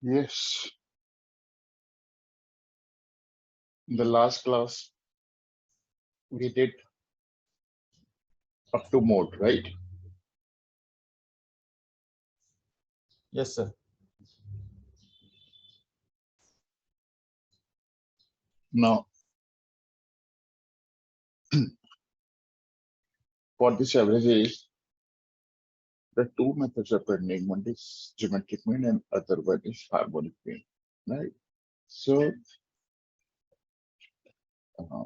Yes, in the last class we did up to mode, right? Yes, sir. Now, for this average is the two methods are pending. One is geometric mean and other one is harmonic mean, right? So uh,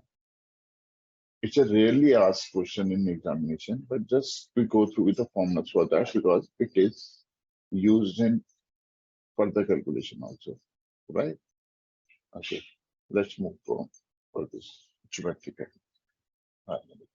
it's a rarely asked question in examination, but just we go through with the formulas for that because it is used in further calculation also, right? Okay, let's move on for this geometric harmonic.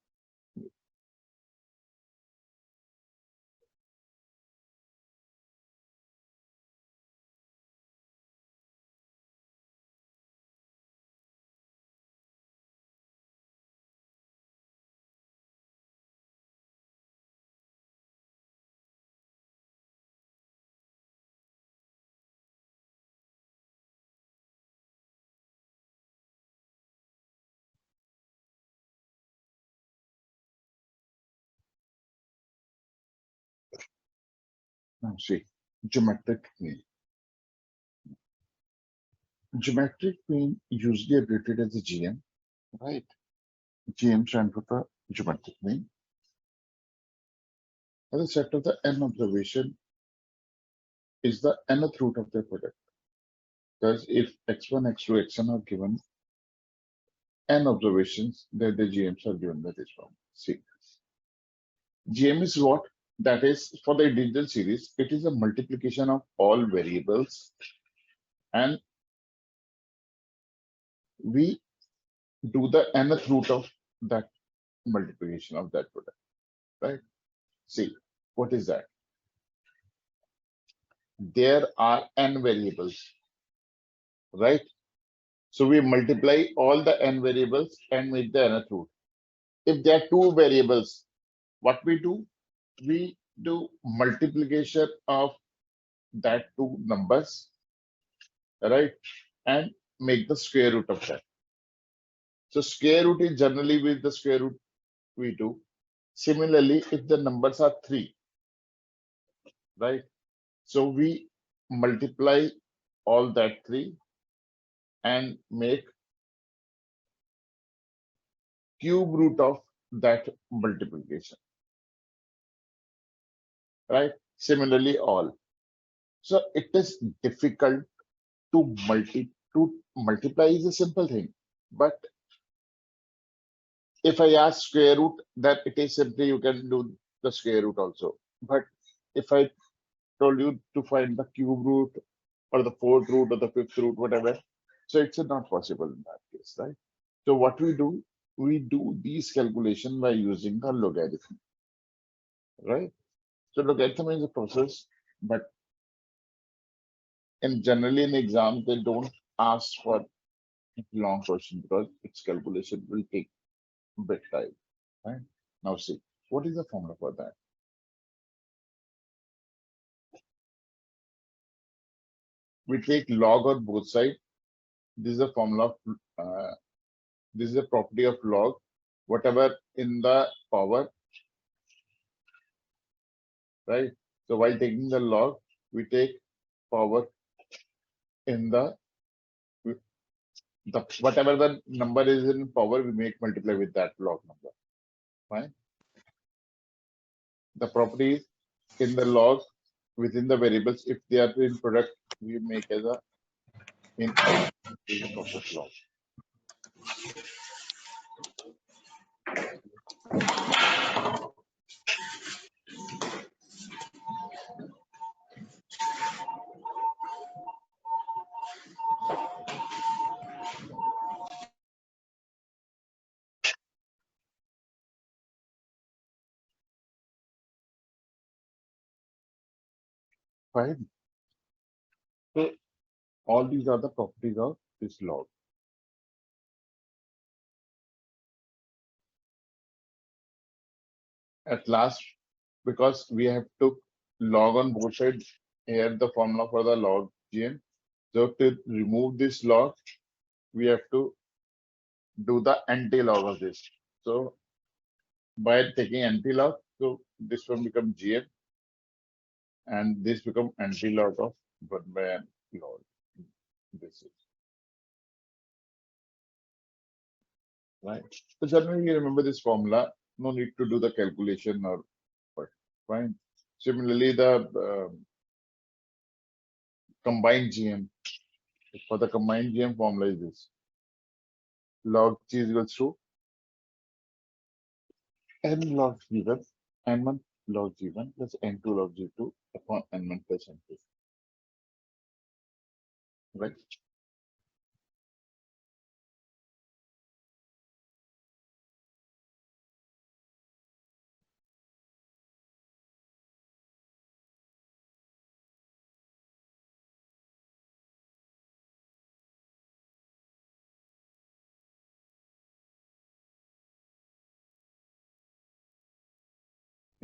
Now see, geometric mean. Geometric mean usually abbreviated as a GM, right? GM stands for the geometric mean. As a set of the n observation is the nth root of their product. Because if x1, x2, xn are given n observations, then the GMs are given by this form. See, GM is what? That is for the digital series, it is a multiplication of all variables, and we do the nth root of that multiplication of that product, right? See, what is that? There are n variables, right? So we multiply all the n variables and make the nth root. If there are two variables, what we do? We do multiplication of that two numbers, right? And make the square root of that. So square root is generally with the square root we do. Similarly, if the numbers are 3, right? So we multiply all that 3 and make cube root of that multiplication, right? Similarly, all. So it is difficult to multiply is a simple thing, but if I ask square root, then it is simply you can do the square root also. But if I told you to find the cube root or the fourth root or the fifth root, whatever, so it's not possible in that case, right? So what we do these calculation by using the logarithm, right? So logarithm is a process, but in generally in exam they don't ask for long question because its calculation will take a bit time, right? Now see, what is the formula for that? We take log on both sides. This is a formula of this is a property of log. Whatever in the power, right? So while taking the log, we take power in the whatever the number is in power, we make multiply with that log number. Fine. The property is in the log within the variables. If they are in product, we make as a in process log. Fine. So all these are the properties of this log. At last, because we have took log on both sides, here the formula for the log GM So to remove this log, we have to do the anti-log of this. So by taking anti-log, so this one become GM and this become anti-log of 1 by n log. This is right. So generally you remember this formula, no need to do the calculation or what, fine. Similarly, the combined GM, for the combined GM formula is this. Log G is equals to n log G1, n1 log G1 plus n2 log G2 upon n1 plus n2. Right?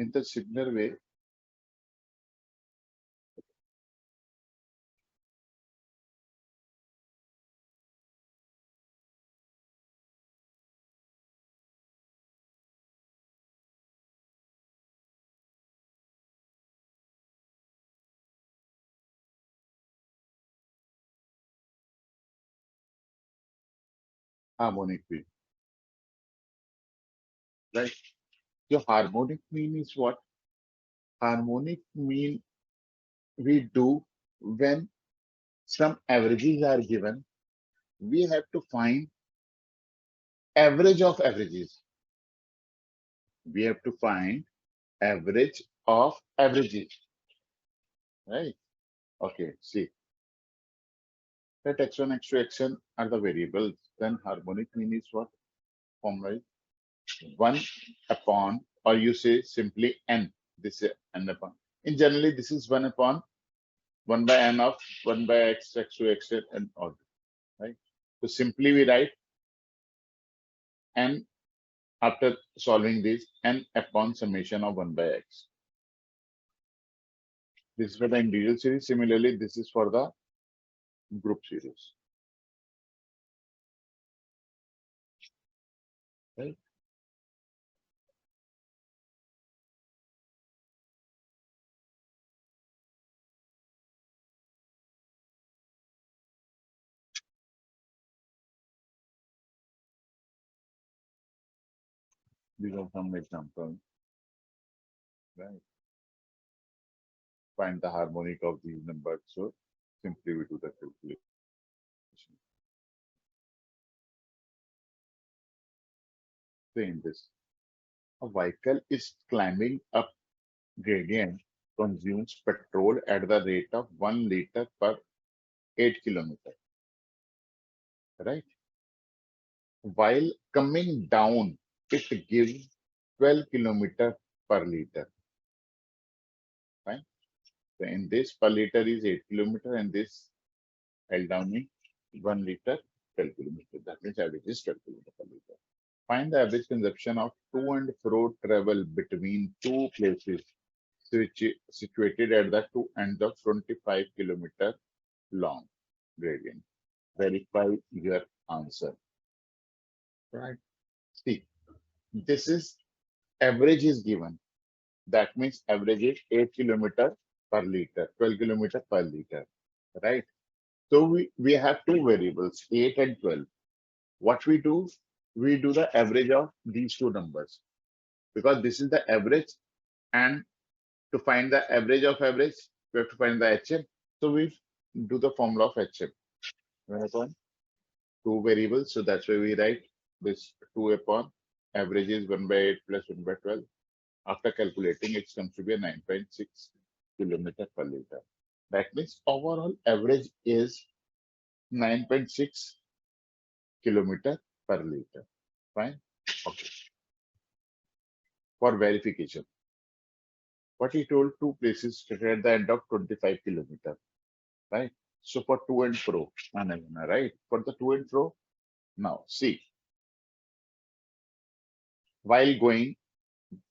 In the similar way, harmonic mean, right? Your harmonic mean is what? Harmonic mean we do when some averages are given, we have to find average of averages. We have to find average of averages, right? Okay, see, let x1, x2, xn are the variables. Then harmonic mean is what? Formula is 1 upon, or you say simply n. This is n upon. In generally, this is 1 upon 1 by n of 1 by x, x2, xn, and all, right? So simply we write n after solving this n upon summation of 1 by x. This is for the individual series. Similarly, this is for the group series. Right? These are some examples. Right? Find the harmonic of these numbers. So simply we do the calculation. Say in this, a vehicle is climbing up gradient, consumes petrol at the rate of 1 liter per 8 kilometer. Right? While coming down, it gives 12 kilometer per liter. Fine. So in this per liter is 8 kilometer and this held down me 1 liter 12 kilometer. That means average is 12 kilometer per liter. Find the average consumption of to and fro travel between two places situated at the two ends of 25-kilometer long gradient. Verify your answer. Right. See, this is average is given. That means average is 8 kilometer per liter, 12 kilometer per liter. Right. So we have two variables, 8 and 12. What we do the average of these two numbers because this is the average, and to find the average of average, we have to find the HM. So we do the formula of HM. Upon two variables, so that's why we write this 2 upon average is 1 by 8 plus 1 by 12. After calculating, it comes to be a 9.6 kilometer per liter. That means overall average is 9.6 kilometer per liter. Fine. Okay. For verification, what he told, two places at the end of 25 kilometer, right? So for to and fro, right? For the to and fro, now see, while going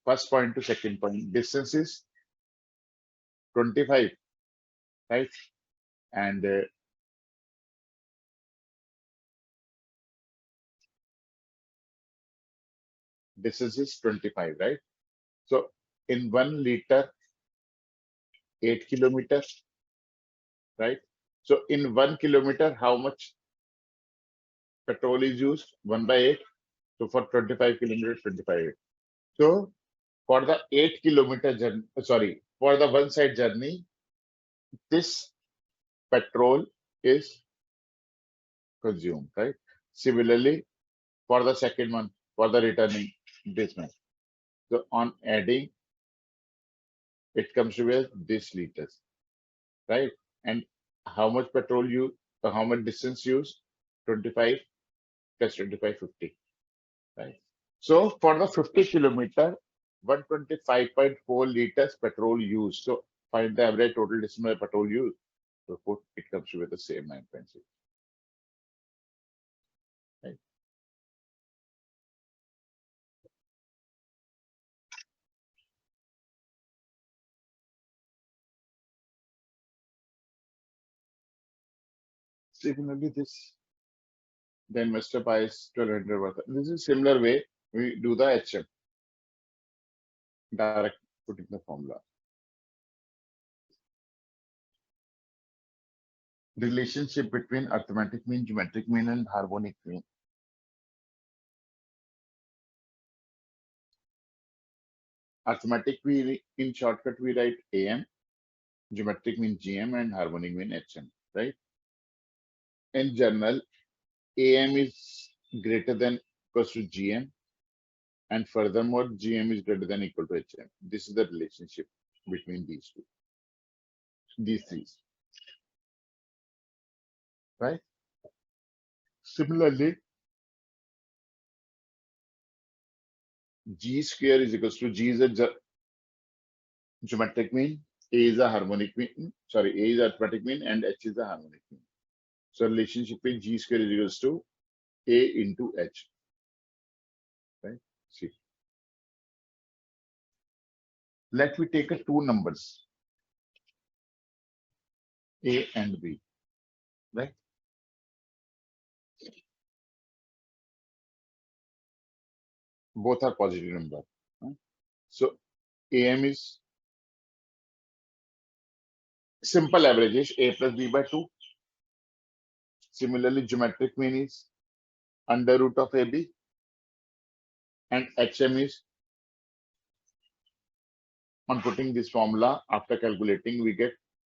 first point to second point, distance is 25, right? And distance is 25, right? So in 1 liter, 8 kilometers, right? So in 1 kilometer, how much petrol is used? 1 by 8. So for 25 kilometers, 25. So for the 8 kilometer journey, sorry, for the one side journey, this petrol is consumed, right? Similarly, for the second one, for the returning distance. So on adding, it comes to with this liters, right? And how much petrol you, how much distance used? 25 plus 25, 50, right? So for the 50 kilometer, 125.4 liters petrol used. So find the average total distance of petrol used. So put it comes to with the same 9.6, right? Similarly, this the investor buys 1200 worth. This is similar way we do the HM, direct putting the formula. Relationship between arithmetic mean, geometric mean, and harmonic mean. Arithmetic mean in shortcut we write AM, geometric mean GM, and harmonic mean HM, right? In general, AM is greater than equals to GM, and furthermore, GM is greater than equal to HM. This is the relationship between these two, these three, right? Similarly, G square is equals to G is a geometric mean, A is a harmonic mean, sorry, A is arithmetic mean, and H is a harmonic mean. So relationship in G square is equals to A into H, right? See, let me take a two numbers, A and B, right? Both are positive number. Right? So AM is simple average is A plus B by 2. Similarly, geometric mean is under root of AB, and HM is, on putting this formula after calculating, we get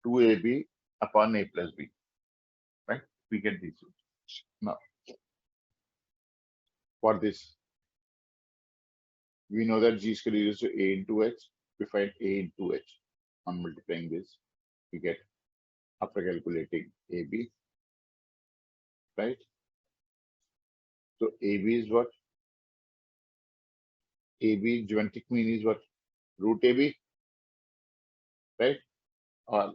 2AB upon A plus B, right? We get this. Now, for this, we know that G square is equal to A into H. We find A into H. On multiplying this, we get, after calculating, AB, right? So AB is what? AB geometric mean is what? Root AB, right? Or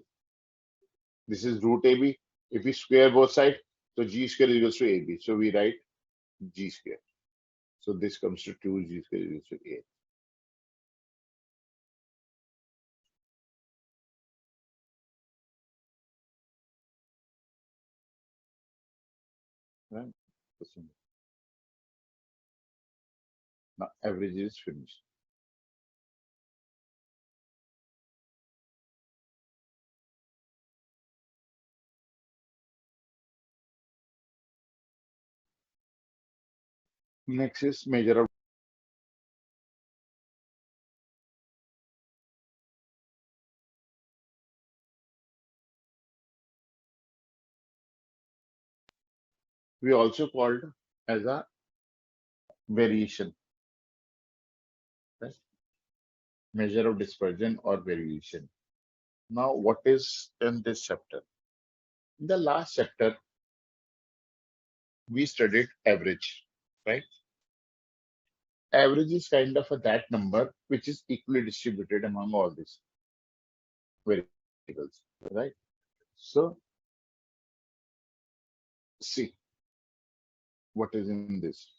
this is root AB. If we square both sides, so G square is equals to AB. So we write G square. So this comes to 2G square is equals to A. Right? Now average is finished. Next is measure of. We also called as a variation, right? Measure of dispersion or variation. Now, what is in this chapter? In the last chapter, we studied average, right? Average is kind of that number which is equally distributed among all these variables, right? So, see what is in this.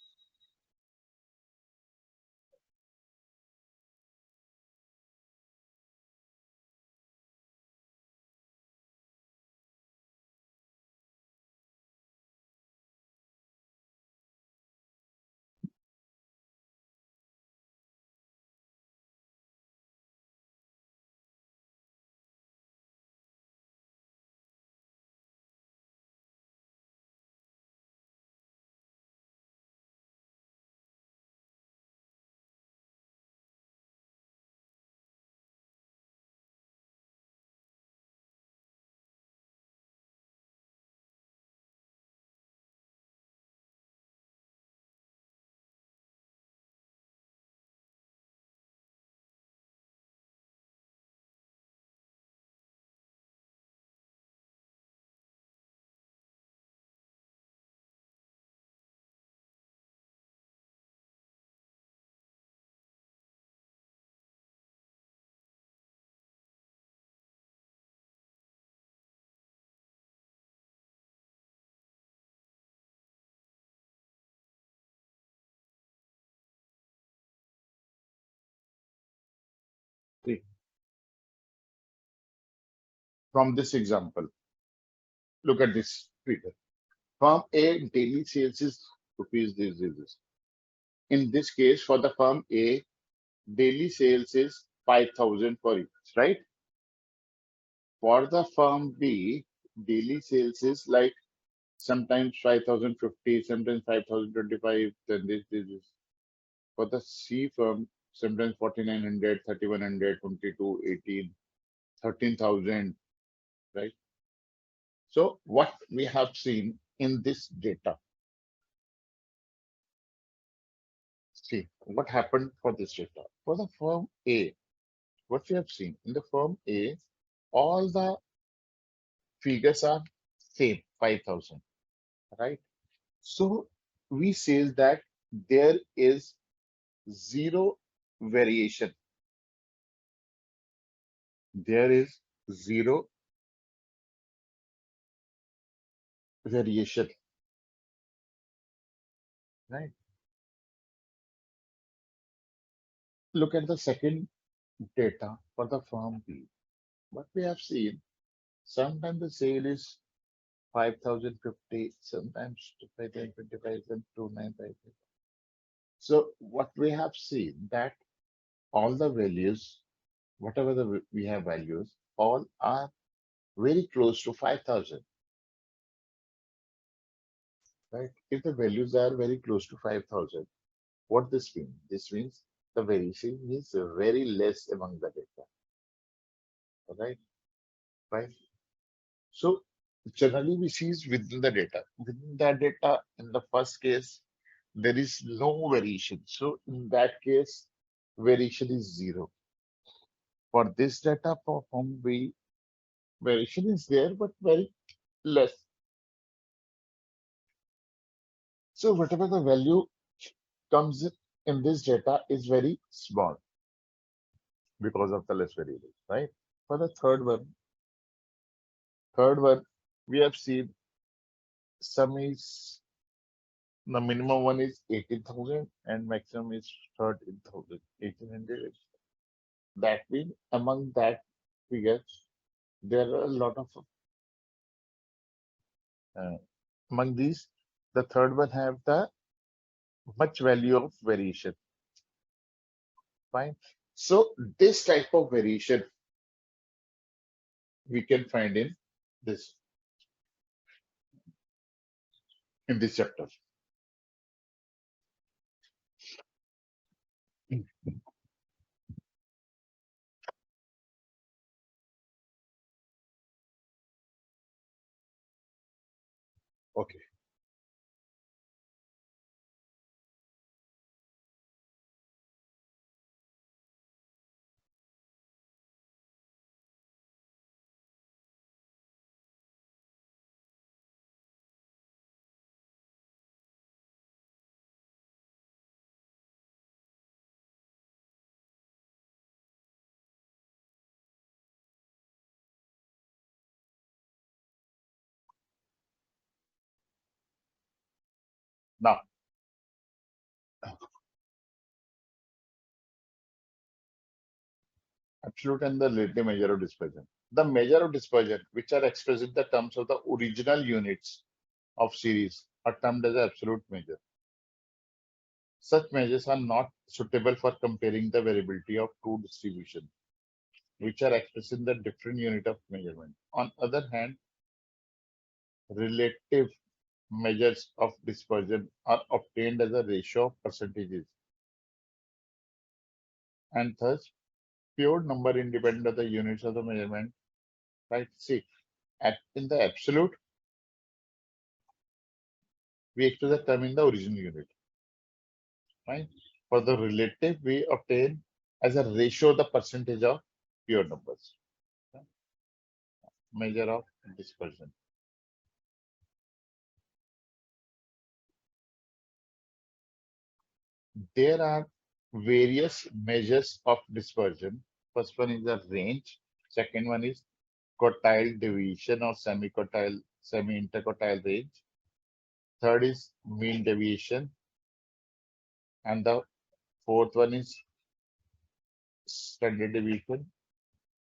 from this example. Look at this figure. Firm A daily sales is rupees this. In this case, for the firm A, daily sales is 5,000 for each, right? For the firm B, daily sales is like sometimes 5,050, sometimes 5,025, then this. For the C firm, sometimes 4,900, 3,100, 22, 18, 13,000, right? So what we have seen in this data, see what happened for this data. For the firm A, what we have seen in the firm A, all the figures are same, 5,000, right? So we say that there is zero variation. There is zero variation, right? Look at the second data for the firm B. What we have seen, sometimes the sale is 5,050, sometimes 5,025 and 2,955. So what we have seen that all the values, whatever we have values, all are very close to 5,000, right? If the values are very close to 5,000, what this means? This means the variation is very less among the data, right? Right. So generally we see is within the data. Within that data, in the first case, there is no variation. So in that case, variation is zero. For this data from B, variation is there, but very less. So whatever the value comes in this data is very small because of the less variables, right? For the third one, we have seen some is the minimum one is 18,000 and maximum is 13,000, 1,800. That means among that figures, there are a lot of uh, among these, the third one have the much value of variation. Fine. So this type of variation we can find this in this chapter. Okay. Now, absolute and the relative measure of dispersion. The measure of dispersion, which are expressed in the terms of the original units of series, are termed as absolute measure. Such measures are not suitable for comparing the variability of two distributions, which are expressed in the different unit of measurement. On other hand, relative measures of dispersion are obtained as a ratio of percentages and thus pure number independent of the units of the measurement. Right? See, in the absolute, we express the term in the original unit. Right? For the relative, we obtain as a ratio the percentage of pure numbers. Right? Measure of dispersion. There are various measures of dispersion. First one is the range. Second one is quartile deviation or semi-quartile, semi-interquartile range. Third is mean deviation. And the fourth one is standard deviation.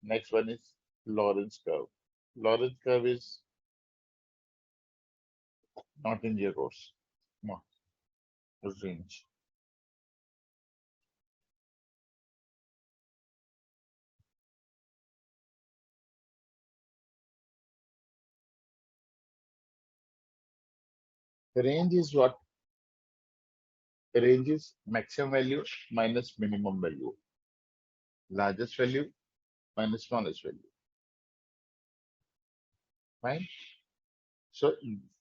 Next one is Lorentz curve. Lorentz curve is not in zeros. No, it's range. The range is what? The range is maximum value minus minimum value. Largest value minus smallest value. Fine. So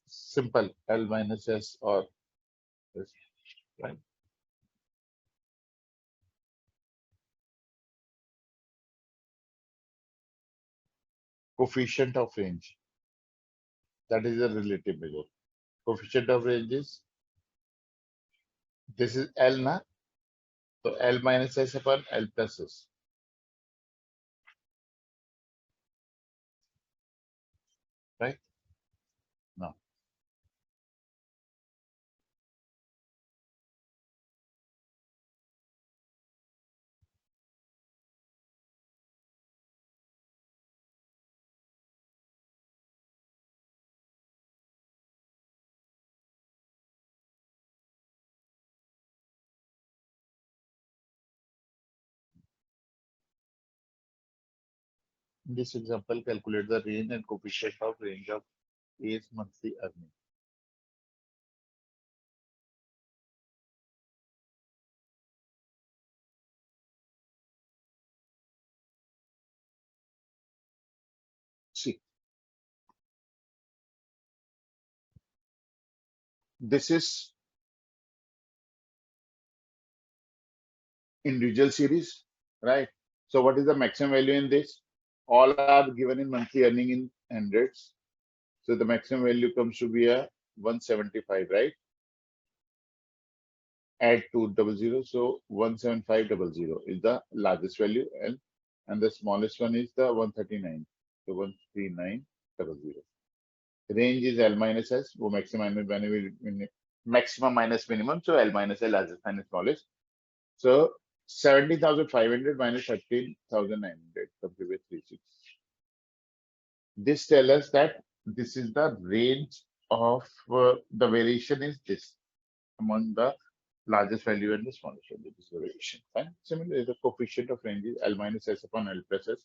simple L minus S or S, right? Coefficient of range. That is a relative measure. Coefficient of range is this is L na. So L minus S upon L plus S. Right? Now in this example, calculate the range and coefficient of range of A's monthly earning. See, this is individual series, right? So what is the maximum value in this? All are given in monthly earning in hundreds. So the maximum value comes to be a 175, right? Add 200, so 17500 is the largest value, and the smallest one is the 139. So 13900. Range is L minus S, वो maximum minus minimum, so L minus L largest minus smallest. So 17,500 minus 13,900, complete with 36. This tells us that this is the range of the variation is this among the largest value and the smallest value. This is the variation. Fine. Similarly, the coefficient of range is L minus S upon L plus S.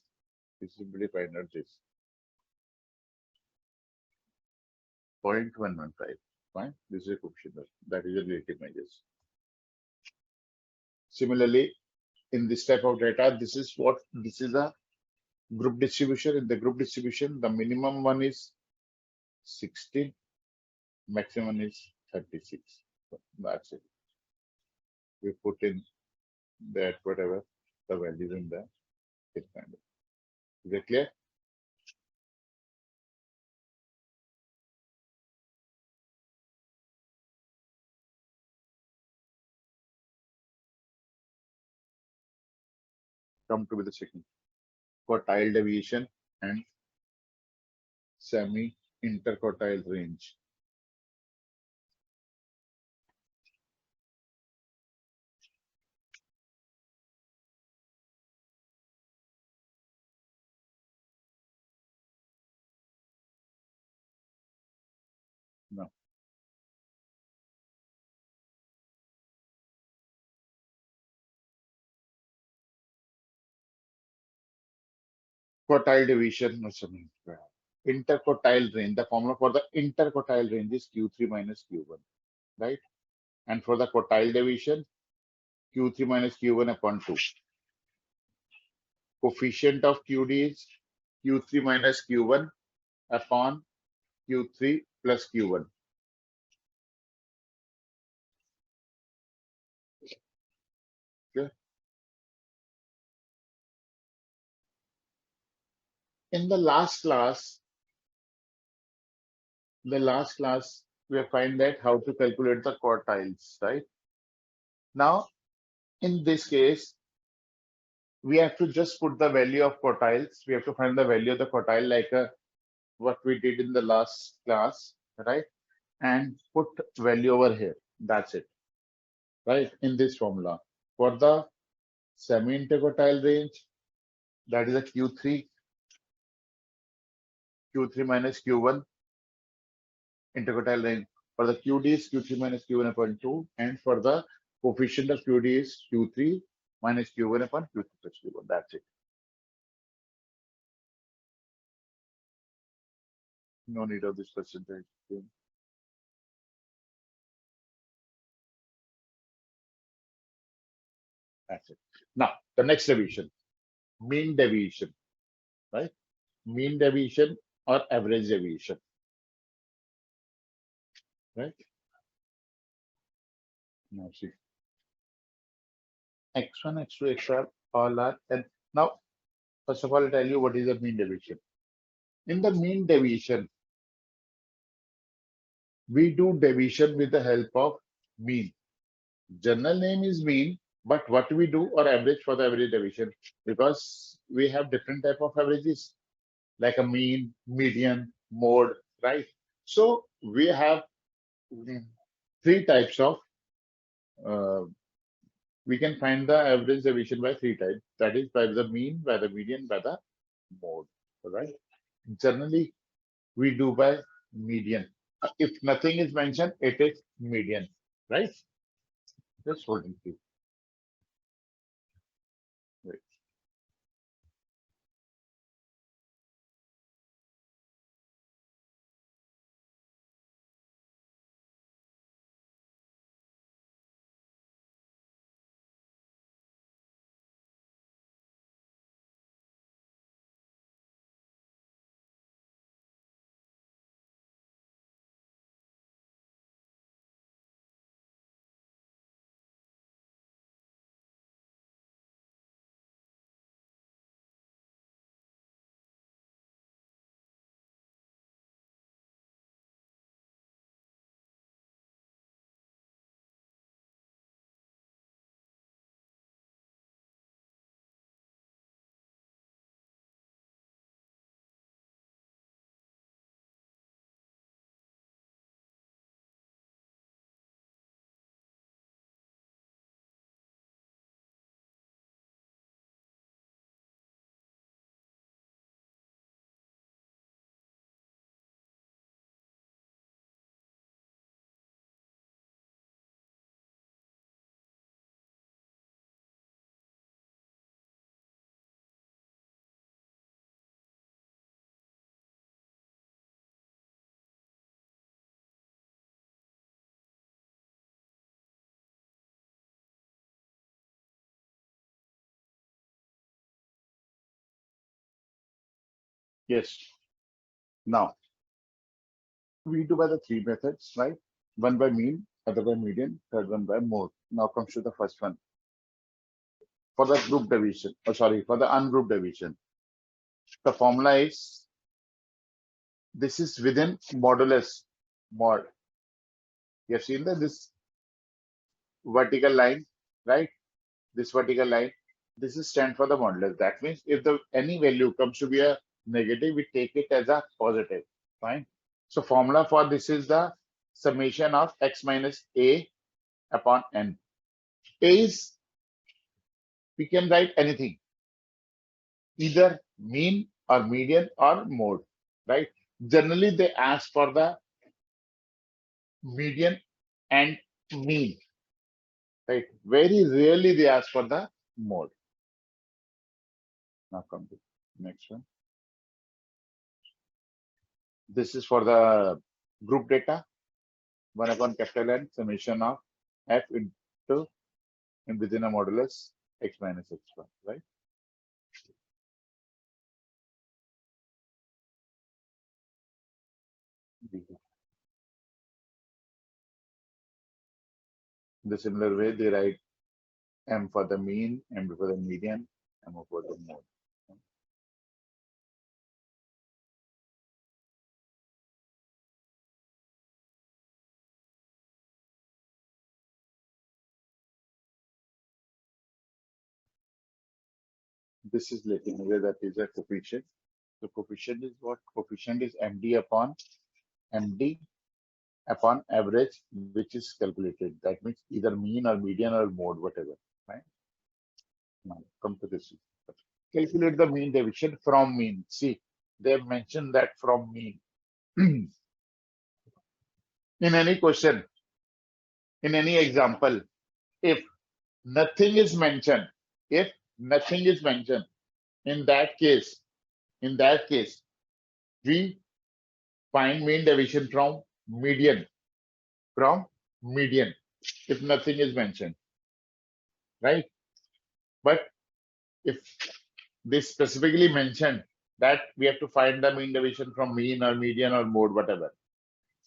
This is simply find out this 0.115. Fine. This is a coefficient that is a relative measures. Similarly, in this type of data, this is a group distribution. In the group distribution, the minimum one is 16, maximum is 36. So that's it. We put in that whatever the values in there. It kind of. Is it clear? Come to the second. Quartile deviation and semi-interquartile range. Now, quartile division or something. Interquartile range. The formula for the interquartile range is Q3 minus Q1, right? And for the quartile division, Q3 minus Q1 upon 2. Coefficient of QD is Q3 minus Q1 upon Q3 plus Q1. Okay. In the last class, we have find that how to calculate the quartiles, right? Now, in this case, we have to just put the value of quartiles. We have to find the value of the quartile like what we did in the last class, right? And put value over here. That's it, right? In this formula. For the semi-interquartile range, that is a Q3 Q3 minus Q1 interquartile range. For the QD is Q3 minus Q1 upon 2, and for the coefficient of QD is Q3 minus Q1 upon Q3 plus Q1. That's it. No need of this percentage. That's it. Now, the next deviation, mean deviation, right? Mean deviation or average deviation, right? Now, see, X1, X2, XR, all are, and now, first of all, I'll tell you what is the mean deviation. In the mean deviation, we do deviation with the help of mean. General name is mean, but what we do or average for the average deviation, because we have different type of averages like a mean, median, mode, right? So we have three types of uh, we can find the average deviation by three types, that is by the mean, by the median, by the mode, right? Generally we do by median. If nothing is mentioned, it is median, right? Just holding please. Right. Yes. Now we do by the three methods, right? One by mean, other by median, third one by mode. Now comes to the first one. For the group deviation, oh sorry, for the ungrouped deviation, the formula is this is within modulus mod. You have seen that this vertical line, right? This vertical line, this is stand for the modulus. That means if the any value comes to be a negative, we take it as a positive. Fine. So formula for this is the summation of x minus a upon n. A is, we can write anything, either mean or median or mode, right? Generally, they ask for the median and mean, right? Very rarely they ask for the mode. Now come to next one. This is for the group data, 1 upon capital N summation of f into and within a modulus x minus x1, right? The similar way they write m for the mean, m for the median, m for the mode. This is letting away that is a coefficient. So coefficient is what? Coefficient is MD upon average, which is calculated. That means either mean or median or mode, whatever. Right? Now come to this. Calculate the mean deviation from mean. See, they mention that from me. In any question, in any example, if nothing is mentioned, if nothing is mentioned, in that case, in that case, we find mean deviation from median, if nothing is mentioned, right? But if they specifically mentioned that we have to find the mean deviation from mean or median or mode, whatever,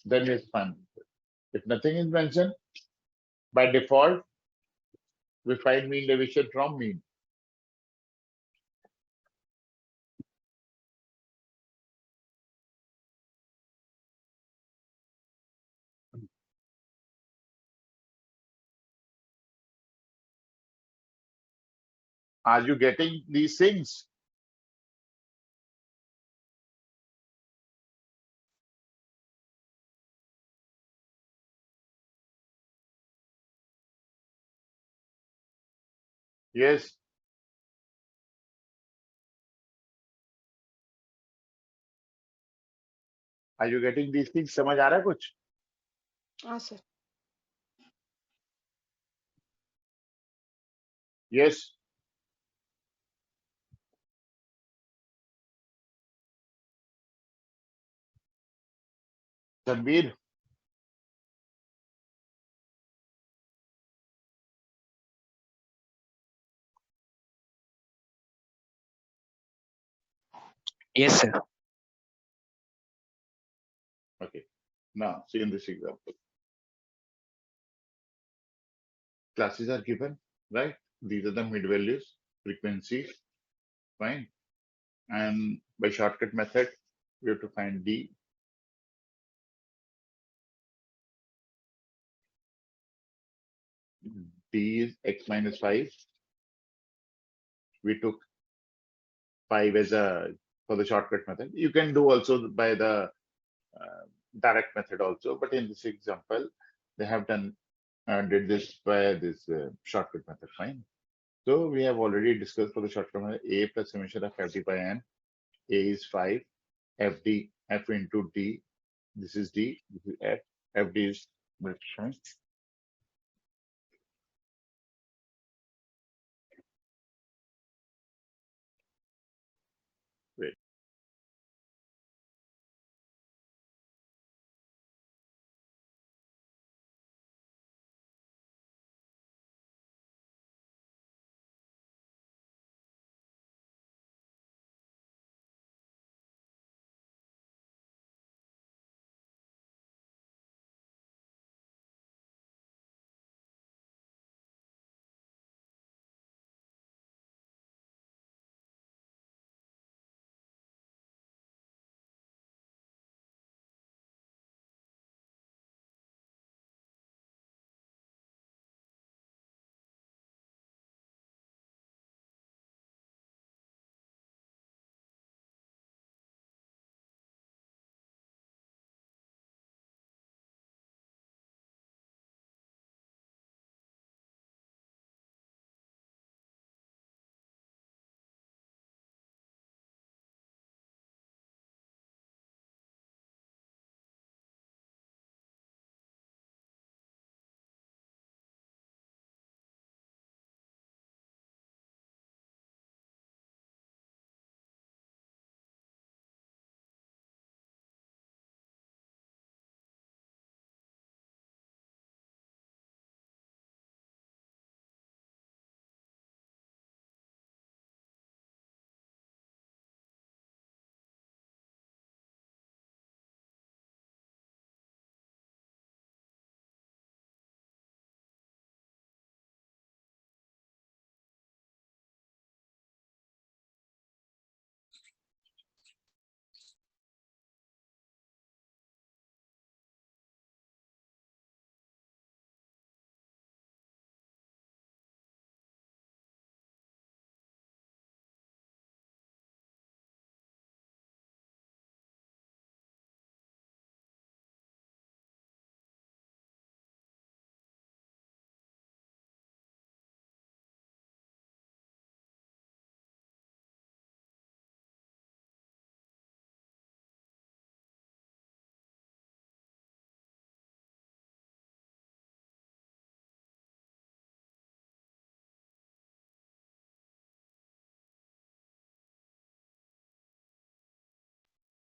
then it's fine. If nothing is mentioned, by default, we find mean deviation from mean. Are you getting these things? Yes. Are you getting these things? समझ आ रहा है कुछ? हाँ sir Yes. Tanveer, Yes, sir. okay. Now, see in this example, classes are given, right? These are the mid values, frequencies, fine. And by shortcut method, we have to find D. D is x minus 5. We took 5 as a for the shortcut method. You can do also by the direct method also, but in this example, they have did this by this shortcut method, fine. So we have already discussed for the shortcut method, A plus summation of FD by N. A is 5, FD, F into D. This is D, this is F. FD is fine. Wait.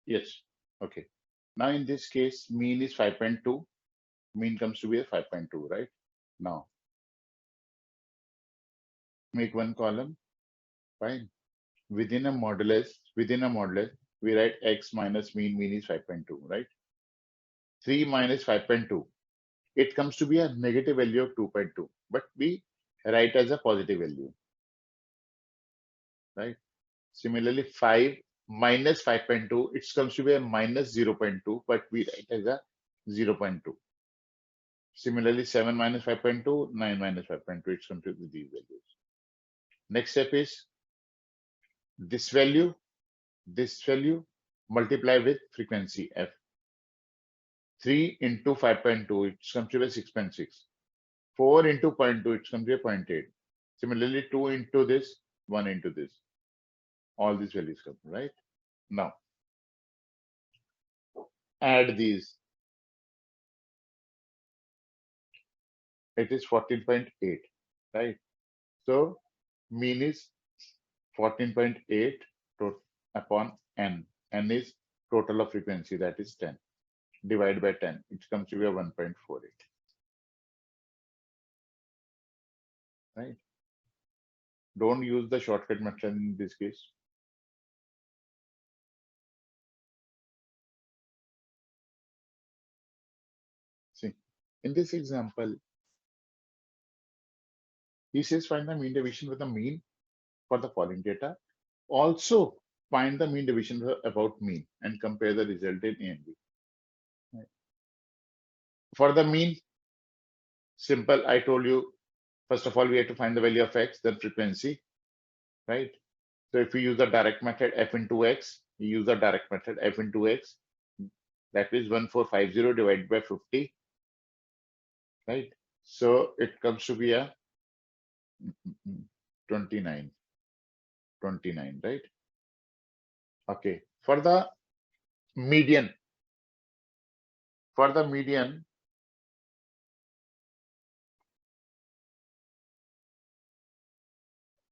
Yes. Okay. Now in this case, mean is 5.2. Mean comes to be a 5.2, right? Now make one column. Fine. Within a modulus, we write x minus mean. Mean is 5.2, right? 3 minus 5.2. It comes to be a negative value of 2.2, but we write as a positive value, right? Similarly, 5 minus 5.2, it comes to be a minus 0.2, but we write as a 0.2. Similarly, 7 minus 5.2, 9 minus 5.2, it's comes to be these values. Next step is this value multiply with frequency f. 3 into 5.2, it comes to be 6.6. 4 into 0.2, it comes to be 0.8. Similarly, 2 into this, 1 into this. All these values come, right? Now, add these. It is 14.8, right? So, mean is 14.8 upon n. N is total of frequency, that is 10. Divide by 10, it comes to be a 1.48, right? Don't use the shortcut method in this case. See, in this example, he says find the mean deviation with the mean for the following data. Also, find the mean deviation about mean and compare the result in A and B. Right. For the mean, simple, I told you, first of all, we have to find the value of x, then frequency, right? So if we use the direct method f into x, we use the direct method f into x, that is 1450 divided by 50, right? So it comes to be a 29, right? Okay. Median, for the median,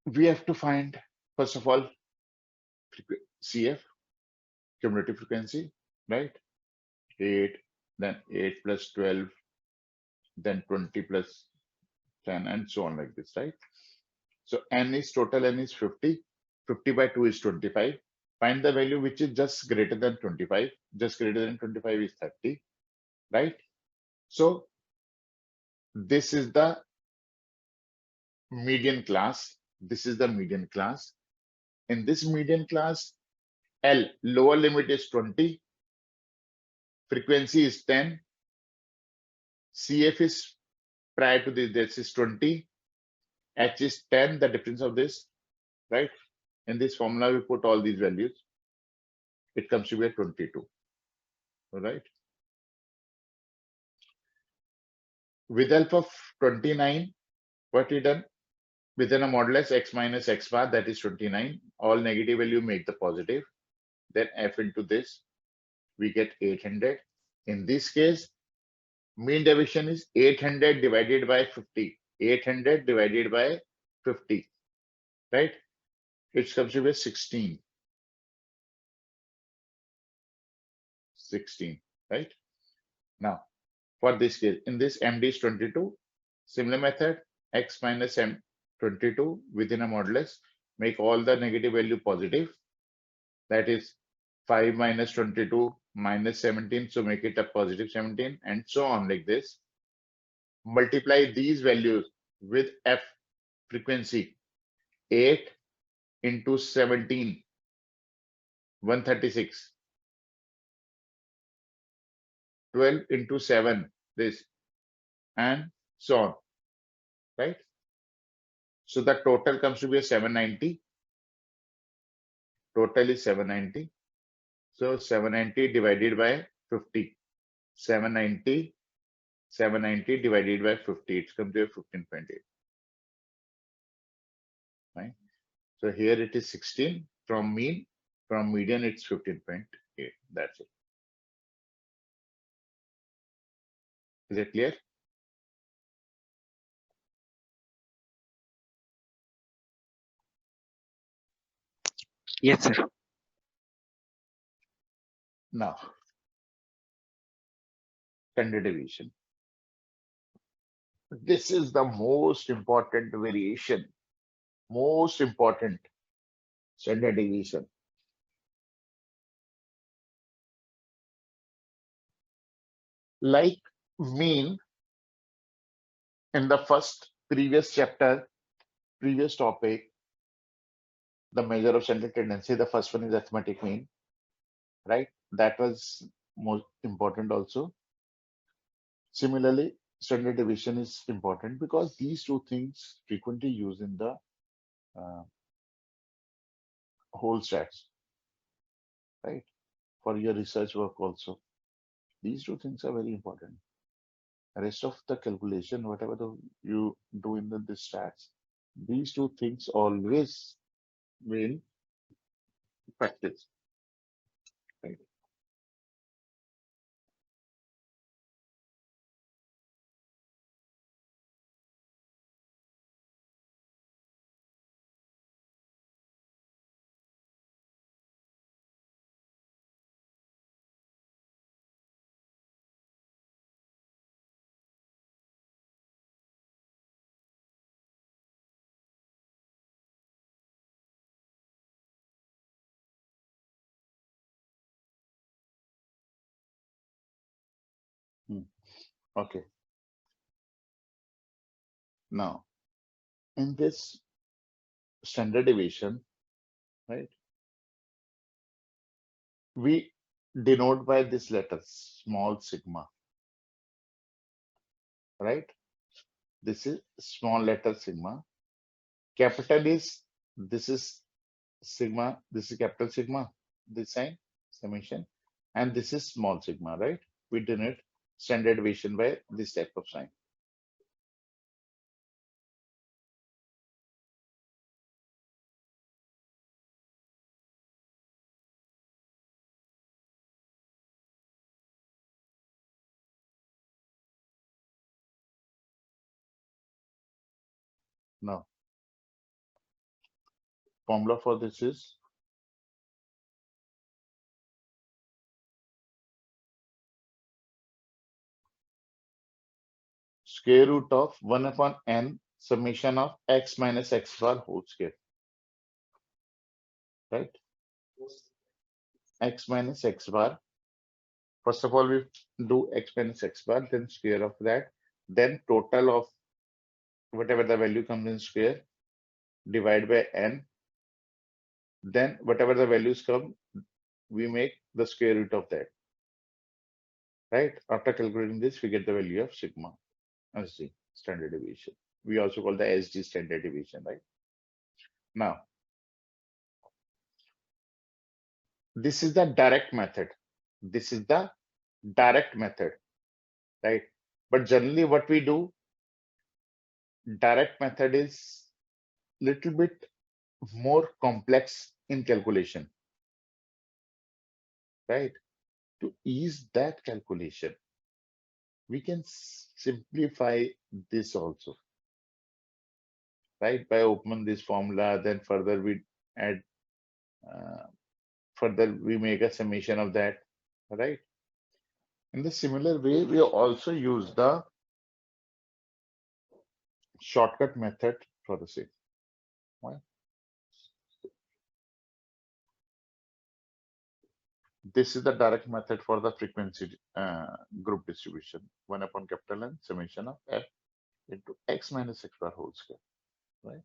we have to find, first of all, CF, cumulative frequency, right? 8, then 8 plus 12, then 20 plus 10, and so on like this, right? So total n is 50. 50 by 2 is 25. Find the value which is just greater than 25. Just greater than 25 is 30, right? So this is the median class. This is the median class. In this median class, L, lower limit is 20, frequency is 10, CF is prior to this is 20, H is 10, the difference of this, right? In this formula, we put all these values. It comes to be a 22, all right? With help of 29, what we done? Within a modulus x minus x bar, that is 29, all negative value make the positive. Then f into this, we get 800. In this case, mean deviation is 800 divided by 50. 800 divided by 50, right? It comes to be 16. 16, right? Now, for this case, in this MD is 22. Similar method, x minus m 22 within a modulus, make all the negative value positive. That is 5 minus 22 minus 17. So make it a positive 17 and so on like this. Multiply these values with f frequency 8 into 17, 136. 12 into 7, this, and so on, right? So the total comes to be a 790. Total is 790. So 790 divided by 50. 790 divided by 50. It's come to a 15.8. Right? So here it is 16 from mean. From median, it's 15.8. That's it. Is it clear? Yes, sir. Now, standard deviation. This is the most important variation, most important standard deviation. Like mean in the first previous chapter, previous topic, the measure of central tendency, the first one is arithmetic mean, right? That was most important also. Similarly, standard deviation is important because these two things frequently used in the uh, whole stats, right? For your research work also. These two things are very important. Rest of the calculation, whatever you do in the stats, these two things always will practice, right? Hmm. Okay. Now, in this standard deviation, right, we denote by this letter small sigma, right? This is small letter sigma. Capital is this is sigma, this is capital sigma, this sign, summation, and this is small sigma, right? We denote standard deviation by this type of sign. Now, formula for this is square root of 1 upon n summation of x minus x bar whole square, right? X minus x bar. First of all, we do x minus x bar, then square of that, then total of whatever the value comes in square, divide by n, then whatever the values come, we make the square root of that, right? After calculating this, we get the value of sigma as the standard deviation. We also call the SD standard deviation, right? Now, this is the direct method. This is the direct method, right? But generally what we do, direct method is little bit more complex in calculation, right? To ease that calculation, we can simplify this also, right? By opening this formula, then further we add, uh, further we make a summation of that, right? In the similar way, we also use the shortcut method for the same. Right? This is the direct method for the frequency group distribution. 1 upon capital N summation of f into x minus x bar whole square. Right?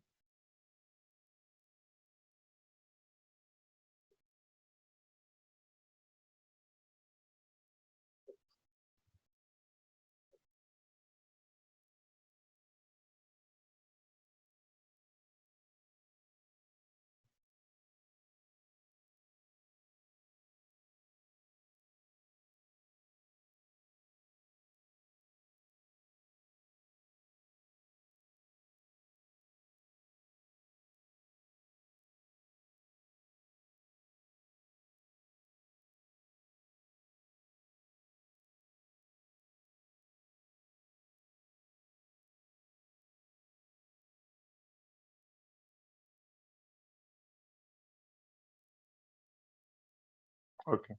Okay.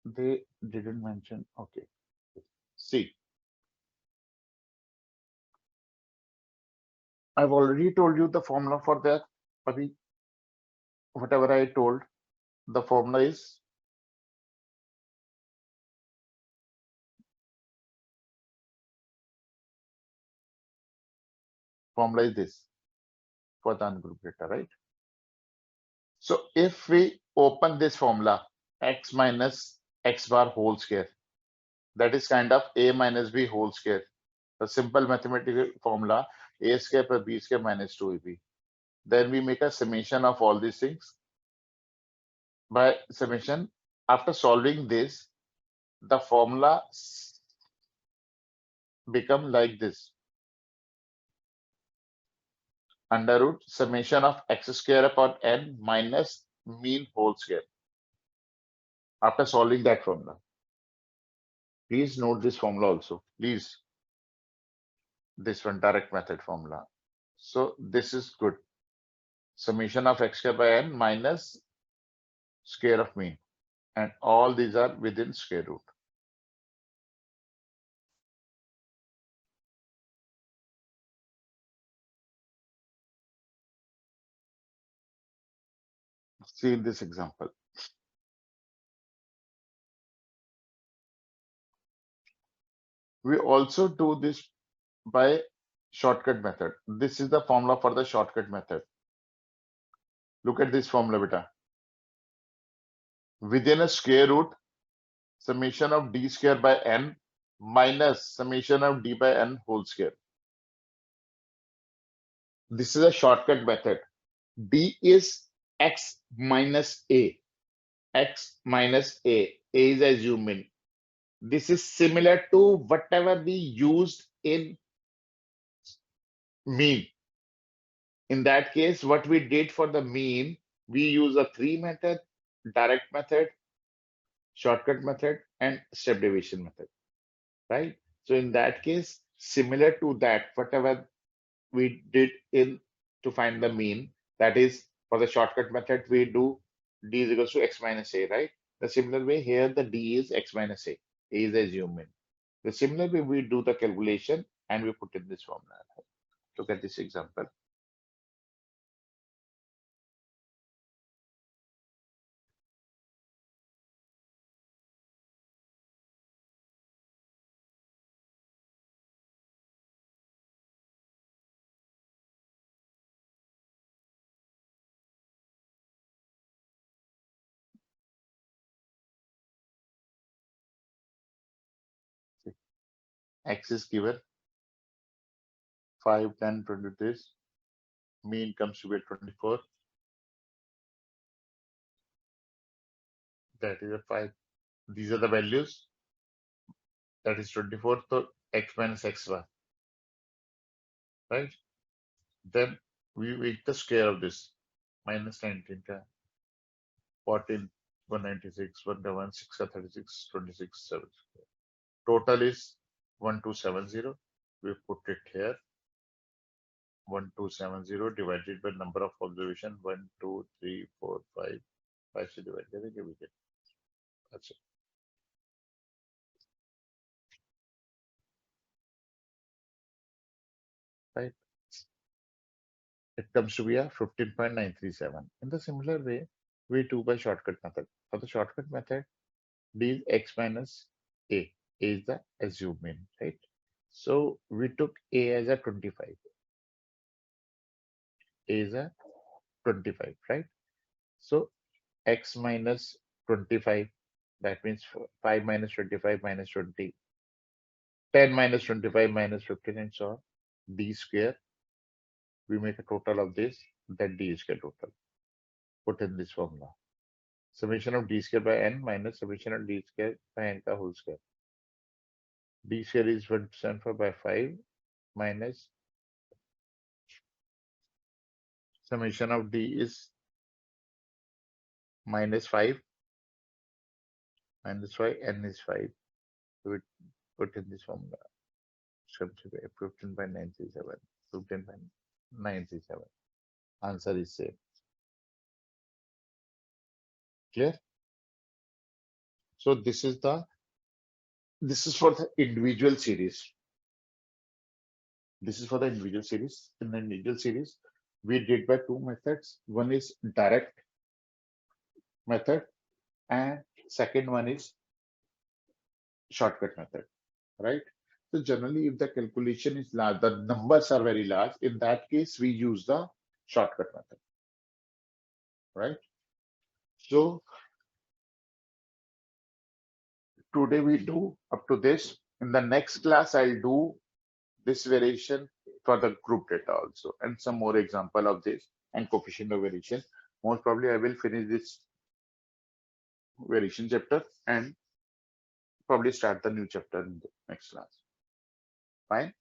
They didn't mention. Okay. See, I've already told you the formula for that. Abhi, whatever I told, the formula is this for the ungrouped data, right? So if we open this formula, x minus x bar whole square, that is kind of a minus b whole square. The simple mathematical formula, a square plus b square minus 2ab. Then we make a summation of all these things. By summation, after solving this, the formula become like this. Under root summation of x square upon n minus mean whole square. After solving that formula. Please note this formula also. Please. This one direct method formula. So this is good. Summation of x square by n minus square of mean. And all these are within square root. See in this example. We also do this by shortcut method. This is the formula for the shortcut method. Look at this formula, beta. Within a square root, summation of d square by n minus summation of d by n whole square. This is a shortcut method. D is x minus a. X minus a. A is assumed mean. This is similar to whatever we used in mean. In that case, what we did for the mean, we use a three method, direct method, shortcut method, and step deviation method, right? So in that case, similar to that, whatever we did in to find the mean, that is for the shortcut method, we do d is equals to x minus a, right? The similar way here, the d is x minus a. A is assumed mean. The similar way we do the calculation and we put in this formula. Look at this example. X is given 5, 10, 20 this. Mean comes to be 24. That is a 5. These are the values. That is 24. So x minus x bar, right? Then we make the square of this. Minus 19, 14, 196, 101, 636, 26, 7. Total is 1270. We put it here. 1270 divided by number of observation 1, 2, 3, 4, 5. 5 से divide करेंगे we get. That's it. Right? It comes to be a 15.937. In the similar way, we do by shortcut method. For the shortcut method, d is x minus a. A is the assumed mean, right? So we took a as a 25. A is a 25, right? So x minus 25, that means 5 minus 25 minus 20, 10 minus 25 minus 15, and so on. D square, we make a total of this, that d square total. Put in this formula. Summation of d square by n minus summation of d square by n ka whole square. D square is 174 by 5 minus summation of d is minus 5 minus 5, n is 5. We put in this formula. 15 by 937. 15 by 937. Answer is same. Clear? So this is for the individual series. This is for the individual series. In the individual series, we did by two methods. One is direct method, and second one is shortcut method, right? So generally, if the calculation is large, the numbers are very large. In that case, we use the shortcut method, right? So today we do up to this. In the next class, I'll do this variation for the group data also, and some more example of this and coefficient of variation. Most probably, I will finish this variation chapter and probably start the new chapter in the next class. Fine.